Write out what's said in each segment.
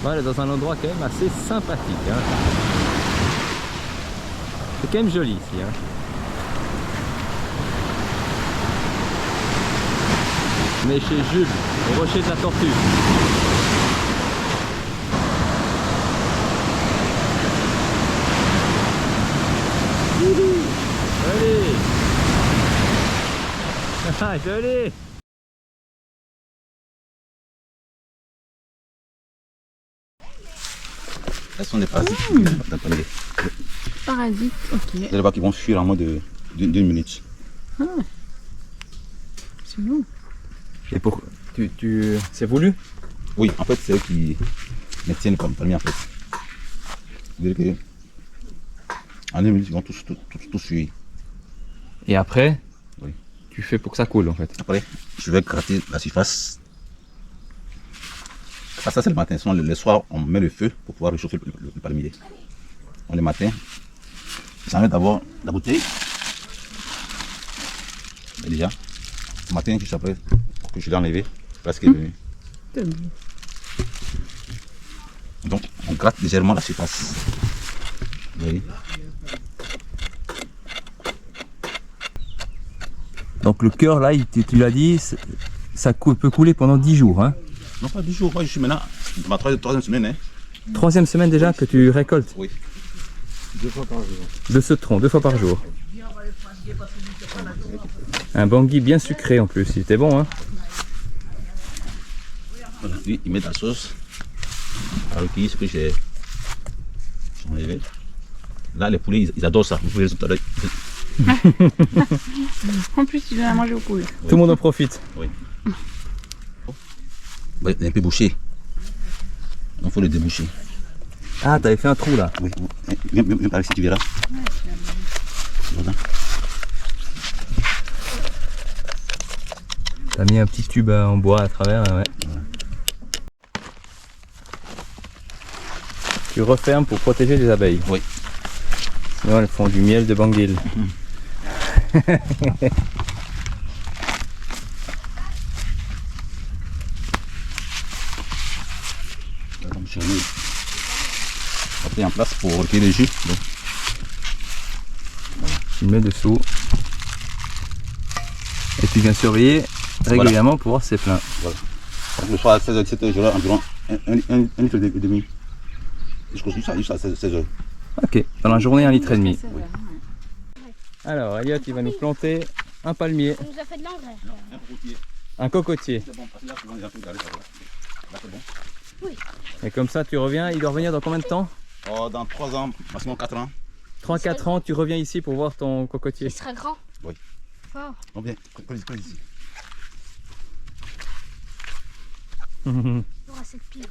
Voilà, dans un endroit quand même assez sympathique. Hein. C'est quand même joli ici. Hein. Mais chez Jules, au rocher de la Tortue. Allez. Ah, joli. Elles sont des parasites. Parasites, ok. Vous allez voir qu'ils vont fuir en moins d'une minute. Ah. C'est bon. Et pour c'est voulu? Oui, en fait, c'est eux qui me tiennent comme palmier en fait. Vous verrez que en une minute, ils vont tous fuir. Et après, oui. Tu fais pour que ça coule en fait. Après, je vais gratter la surface. Ça c'est le matin. Sinon, le soir, on met le feu pour pouvoir réchauffer le palmier. Le matin, ça met d'abord la bouteille. Et déjà, le matin, juste après que je l'ai enlevé, parce qu'il est venu. Donc, on gratte légèrement la surface. Vous voyez? Donc le cœur là, tu l'as dit, ça peut couler pendant 10 jours. Hein? Non, pas 10 jours, moi je suis maintenant dans ma troisième semaine. Hein. Troisième semaine déjà que tu récoltes? Oui. 2 fois par jour. De ce tronc, 2 fois par jour. Un bangui bien sucré en plus, il était bon. Hein? Voilà, lui il met de la sauce. À recueillir ce que j'ai enlevé. Là, les poulets ils adorent ça. Vous pouvez les tout à l'heure. En plus, tu donnes à manger aux poules. Tout le monde en profite. Oui. Ouais, il est un peu bouché. Donc il faut le déboucher. Ah, t'avais fait un trou là. Oui, viens par ici, tu verras. Voilà. T'as mis un petit tube en bois à travers, ouais. Voilà. Tu refermes pour protéger les abeilles. Oui. Sinon elles font du miel de banguil. Donc je mets après en place pour recueillir le jus. Donc. Tu le mets dessous. Et tu viens surveiller régulièrement pour voir si c'est plein. Voilà. Donc, le soir à 16h, 17h, j'aurai environ 1 litre et demi. Jusqu'à 16h. Ok, dans la journée 1,5 litre. Oui. Alors Elliot il va nous planter un palmier. On nous a fait de l'engrais. Un cocotier. Un cocotier. C'est bon, parce que là, souvent, les gens peuvent garder ça. Là, c'est bon. Oui. Et comme ça tu reviens, il doit revenir dans combien de temps? Oh, dans 3 ans, maximum 4 ans. 3-4 ans, tu reviens ici pour voir ton cocotier. Il sera grand. Oui. Fort. On vient, colle ici. Il aura cette pile.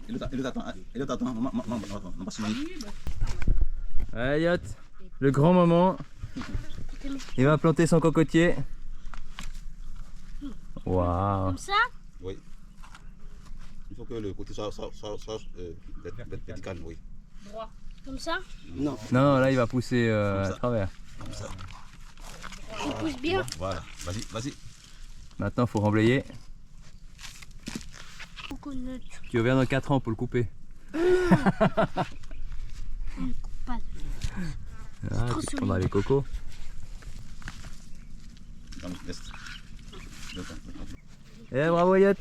Il attend, on va se marier. Ouais, Elliot, le grand moment. Il va planter son cocotier. Waouh. Comme ça? Oui. Il faut que le côté soit vertical, oui. Droit. Comme ça? Non. Non, là il va pousser à travers. Comme ça. Il pousse bien. Voilà, vas-y. Maintenant il faut remblayer. Tu reviens dans 4 ans pour le couper. On ne coupe pas. Ah, tu prendras les cocos. Eh bravo Elliot.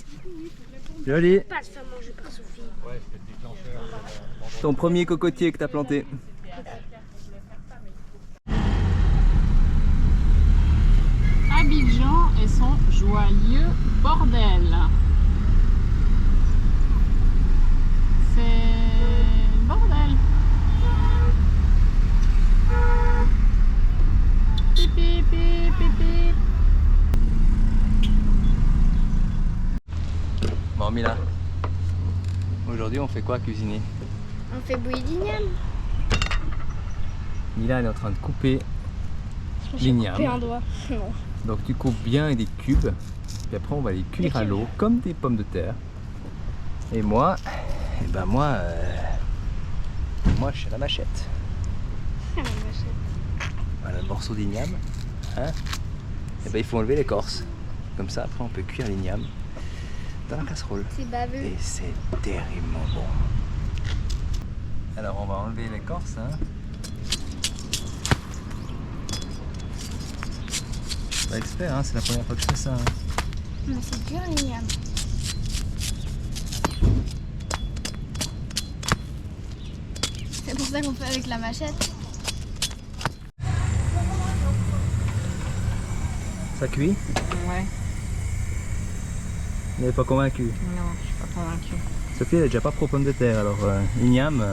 Joli. Pas se faire manger par Sophie. Ton premier cocotier que tu as planté. Abidjan et son joyeux bordel. C'est le bordel. Pipi, pipi, pipi. Bon Mila, aujourd'hui on fait quoi cuisiner? On fait bouillie d'igname. Mila elle est en train de couper J'ai l'igname. coupé un doigt. Non. Donc tu coupes bien des cubes, puis après on va les cuire à l'eau comme des pommes de terre. Et moi, moi je suis à la machette. Ah, ma machette. Voilà le morceau d'igname. Hein? et ben, il faut enlever l'écorce. Comme ça, après, on peut cuire l'igname dans la casserole. C'est baveux. Et c'est terriblement bon. Alors, on va enlever l'écorce. Hein. Pas expert, hein, c'est la première fois que je fais ça. Hein. Mais c'est dur l'igname. C'est pour ça qu'on fait avec la machette. Ça cuit? Ouais, Vous n'êtes pas convaincu? non, je suis pas convaincue. Sophie, elle est déjà pas pro pomme de terre, alors igname,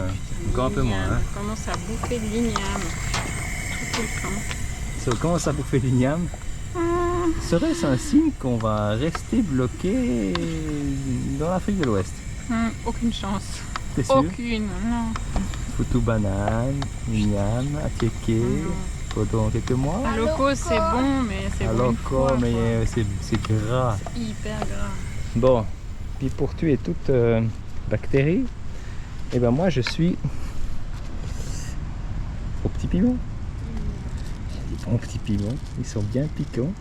encore un peu moins. Hein. On commence à bouffer de l'igname. Tout le temps. Si on commence à bouffer l'igname, serait-ce un signe qu'on va rester bloqué dans l'Afrique de l'Ouest? Aucune chance. T'es sûr? Aucune, non. Foutou banane, igname, atiéké, dans quelques mois. Un loco, c'est bon, mais c'est bon. Alors une fois, mais quoi. c'est gras. C'est hyper gras. Bon, puis pour tuer toute bactérie, et ben moi je suis au petit piment. Des bons petits piments, ils sont bien piquants.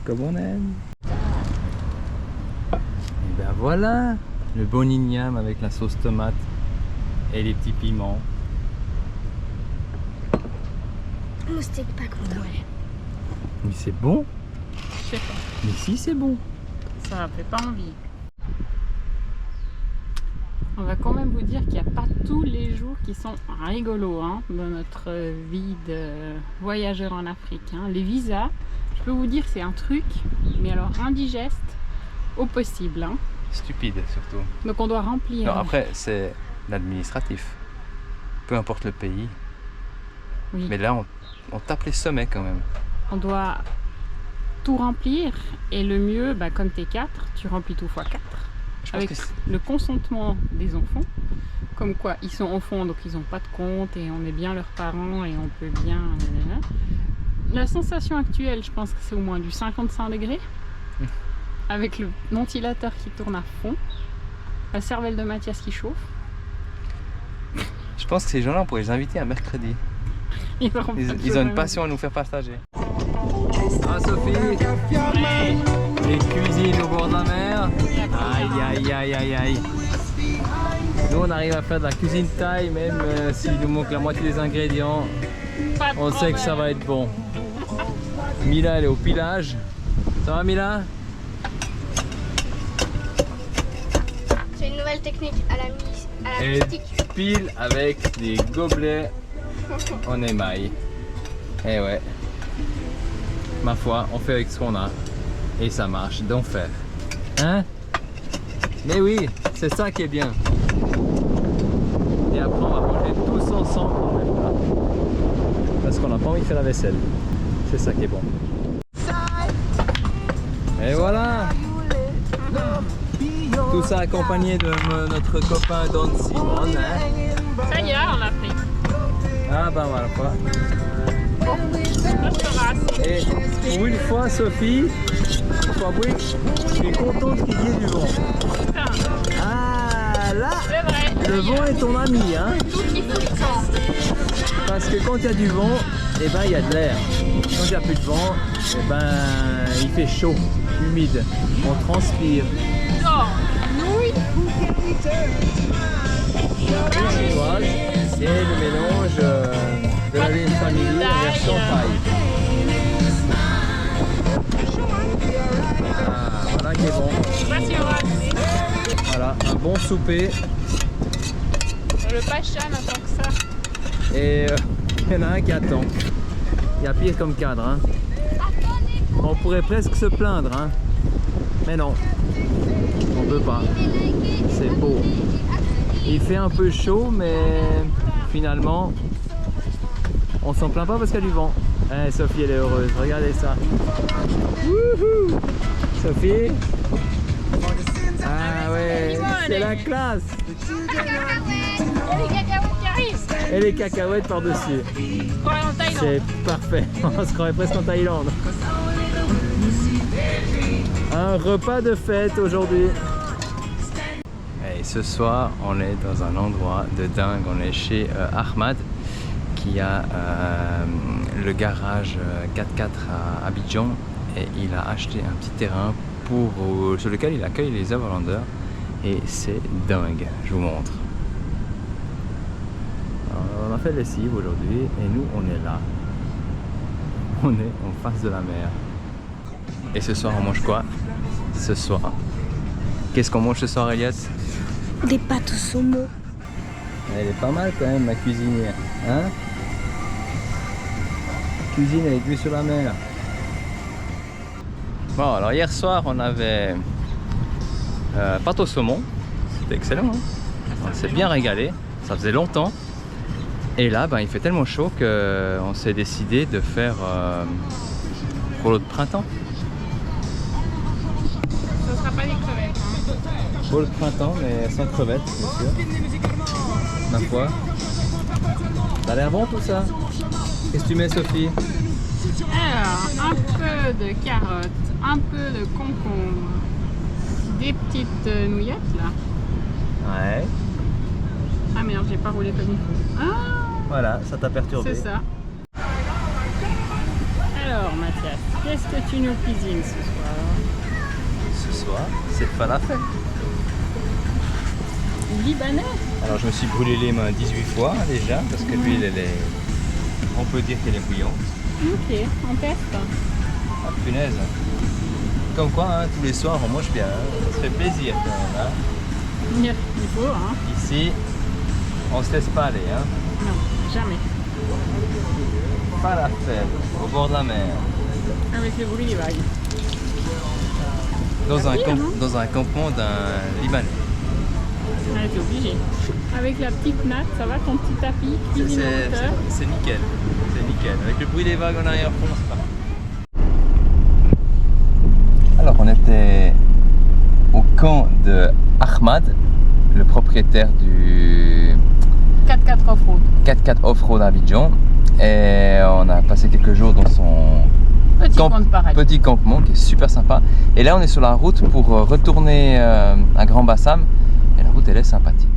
Comme on aime. Et ben voilà, le bon igname avec la sauce tomate et les petits piments. Moustique pas content. Ouais, Mais c'est bon, je sais pas. mais si c'est bon. Ça fait pas envie. On va quand même vous dire qu'il n'y a pas tous les jours qui sont rigolos hein, dans notre vie de voyageur en Afrique. Hein. Les visas, je peux vous dire c'est un truc, mais alors indigeste au possible. Hein. Stupide surtout. Donc on doit remplir. Non, après c'est l'administratif. Peu importe le pays. Oui. Mais là on tape les sommets quand même. On doit tout remplir et le mieux, bah, comme t'es 4, tu remplis tout x 4 Je pense avec que c'est- le consentement des enfants. Comme quoi, ils sont enfants donc ils n'ont pas de compte et on est bien leurs parents et on peut bien... La sensation actuelle, je pense que c'est au moins du 55 degrés avec le ventilateur qui tourne à fond, la cervelle de Mathias qui chauffe. Je pense que ces gens-là on pourrait les inviter un mercredi. Ils auront pas de Ils choses ont à une nous passion à nous faire partager. Ah Sophie, les cuisines au bord de la mer. Aïe aïe aïe aïe aïe. Nous on arrive à faire de la cuisine thaï même s'il nous manque la moitié des ingrédients. Pas de On sait que ça va problème. être bon. Mila elle est au pilage. Ça va Mila? C'est une nouvelle technique à la Et mystique. pile avec des gobelets en émail. Eh ouais. Ma foi, on fait avec ce qu'on a. Et ça marche d'enfer. Hein? Mais oui, c'est ça qui est bien. Et après, on va manger tous ensemble en même temps. Parce qu'on n'a pas envie de faire la vaisselle. C'est ça qui est bon. Et voilà! Tout ça accompagné de notre copain Don Simon. Hein? Ça y est, on l'a pris. Ah bah voilà quoi. Ça sera assez. Et pour une fois, Sophie, faut avouer que je suis contente qu'il y ait du vent. Putain, Ah là, c'est vrai. le vent est ton ami, hein. Tout qui fout le camp. Parce que quand il y a du vent, eh ben il y a de l'air. Quand il n'y a plus de vent, eh ben il fait chaud, humide, on transpire. Non, nouilles. Les chinoises et le mélange de la ligne familiale en version thaï. Ah, voilà qui est bon. Je sais pas si on va assez. Voilà, un bon souper. Le pacha n'attend que ça. Et il y en a un qui attend. Il y a pire comme cadre. Hein. On pourrait presque se plaindre. Hein. Mais non, on peut pas. C'est beau. Il fait un peu chaud, mais finalement, on s'en plaint pas parce qu'il y a du vent. Eh, Sophie, elle est heureuse. Regardez ça. Wouhou! Sophie? Ah ouais, c'est la classe. Il y a les cacahuètes qui arrivent. Et les cacahuètes par-dessus. On se croirait en Thaïlande. C'est parfait. On se croirait presque en Thaïlande. Un repas de fête aujourd'hui. Et ce soir, on est dans un endroit de dingue. On est chez Ahmad, qui a le garage 4x4 à Abidjan et il a acheté un petit terrain sur lequel il accueille les overlanders et c'est dingue, je vous montre. Alors, on a fait lessive aujourd'hui et nous on est là, on est en face de la mer. Et ce soir on mange quoi? Ce soir, qu'est-ce qu'on mange ce soir, Elliot? Des pâtes au saumon. Elle est pas mal quand même, ma cuisinière, hein? Cuisine avec vue sur la mer. Bon, alors hier soir on avait pâte au saumon, c'était excellent, hein? On s'est bien régalé, ça faisait longtemps. Et là, ben, il fait tellement chaud qu'on s'est décidé de faire rouleau de printemps. Ce sera pas des crevettes. Hein. Rouleau de printemps, mais sans crevettes, bien sûr. Ma foi. Ça a l'air bon tout ça? Qu'est-ce que tu mets, Sophie? Alors, un peu de carottes, un peu de concombre, des petites nouillettes là. Ouais. Ah merde, j'ai pas roulé comme il faut. Ah, Voilà, ça t'a perturbé. c'est ça. Alors Mathias, qu'est-ce que tu nous cuisines ce soir? Ce soir, c'est falafel. Libanais? Alors je me suis brûlé les mains 18 fois déjà, parce que l'huile, elle est... on peut dire qu'elle est bouillante. Ok, on teste. Ah punaise. Comme quoi, hein, tous les soirs on mange bien, hein. Ça se fait plaisir quand même. Hein. Il faut, hein? Ici, on se laisse pas aller. Hein. Non, jamais. Falafel, au bord de la mer. Avec le bruit des vagues. Dans un campement d'un Libanais. Ah, t'es obligé. Avec la petite natte, ça va ton petit tapis, cuisine en hauteur. C'est nickel. C'est nickel. Avec le bruit des vagues en arrière-fond, c'est parfait. Alors, on était au camp de Ahmad, le propriétaire du 4x4 off-road. 4x4 off-road à Abidjan. Et on a passé quelques jours dans son petit campement qui est super sympa. Et là, on est sur la route pour retourner à Grand Bassam. Et la route, elle est sympathique.